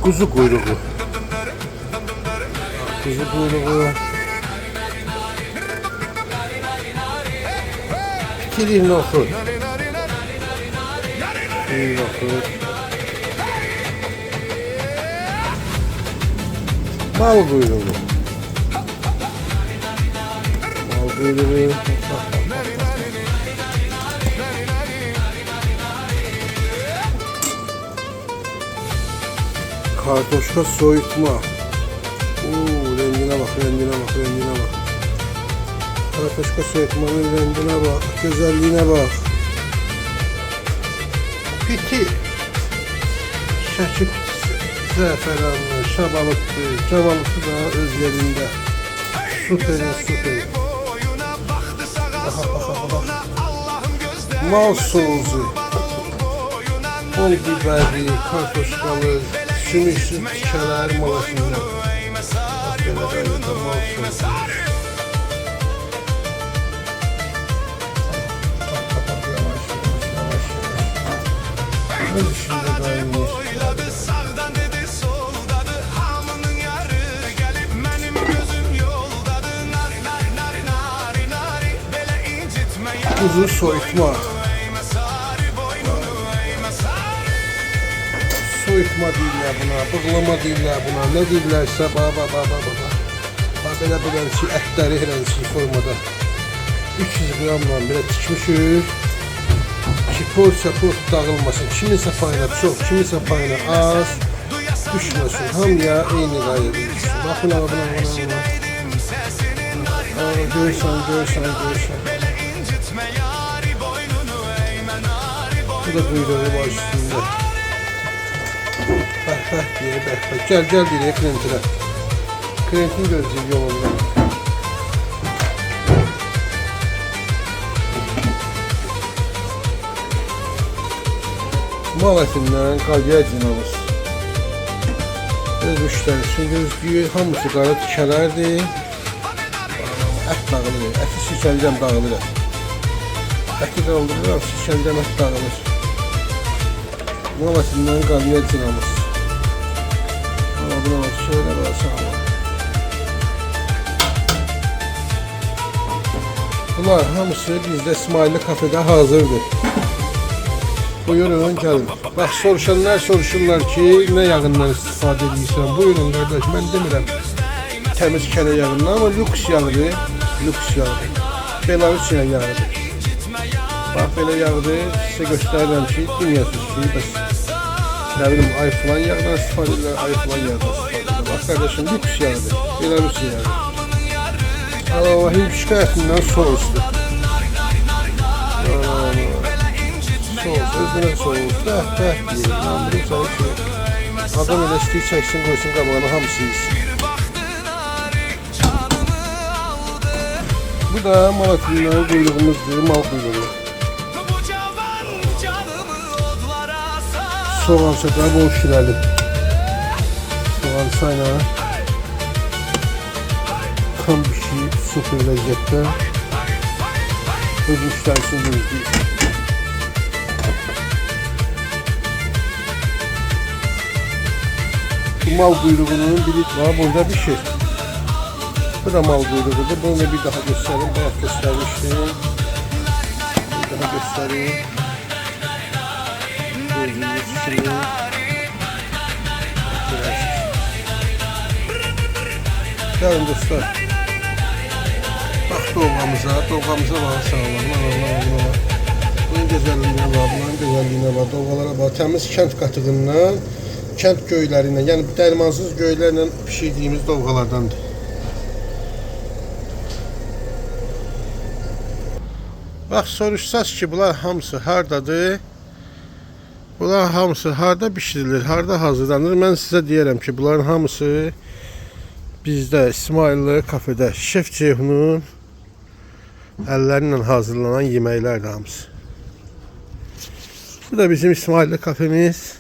Kuzu kuyruğu. Kuzu kuyruğu. Pitilin nohut. Pitilin nohut. Mal kuyruğu. Mal kuyruğu. Kartoşka soyutma. Rengine bak, rengine bak, rengine bak. Kartoşka soyutmanın rengine bak, güzelliğine bak. Piti. Şəkil pitisi. Zəfəranlı, şabalıqlı, cavalıqlı da öz yerində. Süper, süper. Mal soğuzu. Bol biberli, kartoşkalı, sümüksüz tikələr malasında. Belə qayıda mal soğuzu. Yavaş, yavaş, yavaş. Öz işində qaynayır. Kuzu soyutma. Soyutma deyirlər buna, bığlama deyirlər buna, nə deyirlərsə, bax. Belə ki, ətləri herhangi formada 300 qramla belə tikmişik ki, porsiya dağılmasın. Kiminsə payına çox, kiminsə payına az düşməsin. Hamıya eyni qayı düşsün. Baxın, buna. Görürsən. Bu da kuyruğu var üstünde. Bəh diye bəh. Gel diye krentine. Krentin gözlüğü yolunda. Mal ətindən qalya cinalır. Öz müştərisi gözlüğü hamısı qara tikələrdir. Ət dağılır. Əti sirkəldən dağılır. Əti qaldırır, sirkəldən ət dağılır. Mal ətindən qalya cinalır. Buna bak, şöyle baksana. Bunlar hamısı bizdə İsmailli kafede hazırdır. Buyurun gəlin. Bax, soruşanlar soruşurlar ki, nə yağından istifadə edirsən? Buyurun qardaş, mən demirəm təmiz kərə yağından, amma lüks yağdır. Lüks yağdır. Belarusya yağıdır. Bax, belə yağdır. Sizə göstərirəm ki, deməyəsiniz ki, bəs ne bileyim, ay falan yağdan istifadə edirlər, ay falan yağdan istifadə edirlər. Bak kardeşim, lüks yağdır. Belarusya yağdır. Allah, hindişka ətindən soğuzdur. Soğuz, özünə soğuz. Bəh deyir. Yandırım səni ki, adam elə istəyir, çəksin, qoysun qabağına, hamısı yesin. Bu da mal ətindən quyruğumuzdur, mal quyruğu. Soğan çöpləri bol şirəli. Soğan çayla tam pişiyib, super ləzzətdə. Öz müştərisini gözləyir. Bu mal quyruğunun biri var, burada bir şey. Bu da mal quyruğudur. Bunu bir daha göstərim. Bayaq göstərmişdim. Bir daha göstərim. Gəlin dostlar. Bax dolğamıza bax, sağlam. Bunun gözəlliyinə bax, dolğalara bax. Təmiz kənd qatığından, kənd göylərindən, yəni dərmansız göylərlə pişirdiyimiz dolğalardandır. Bax, soruşsaz ki, bunlar hamısı hardadır? Bunlar hamısı harda bişirilir, harda hazırlanır? Mən sizə deyərəm ki, bunların hamısı bizdə İsmailli kafede şef ceyhunun əllərlə hazırlanan yeməklərdir hamısı. Bu da bizim İsmailli kafemiz.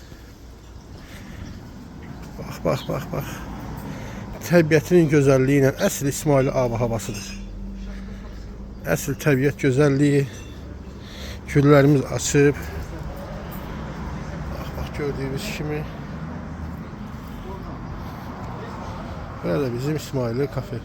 Bax. Təbiətinin gözəlliyi ilə əsl İsmailli ab havasıdır. Əsl təbiət gözəlliyi. Güllərimiz açıb. Bax, gördüyünüz kimi. Burada bizim İsmail'li kafe.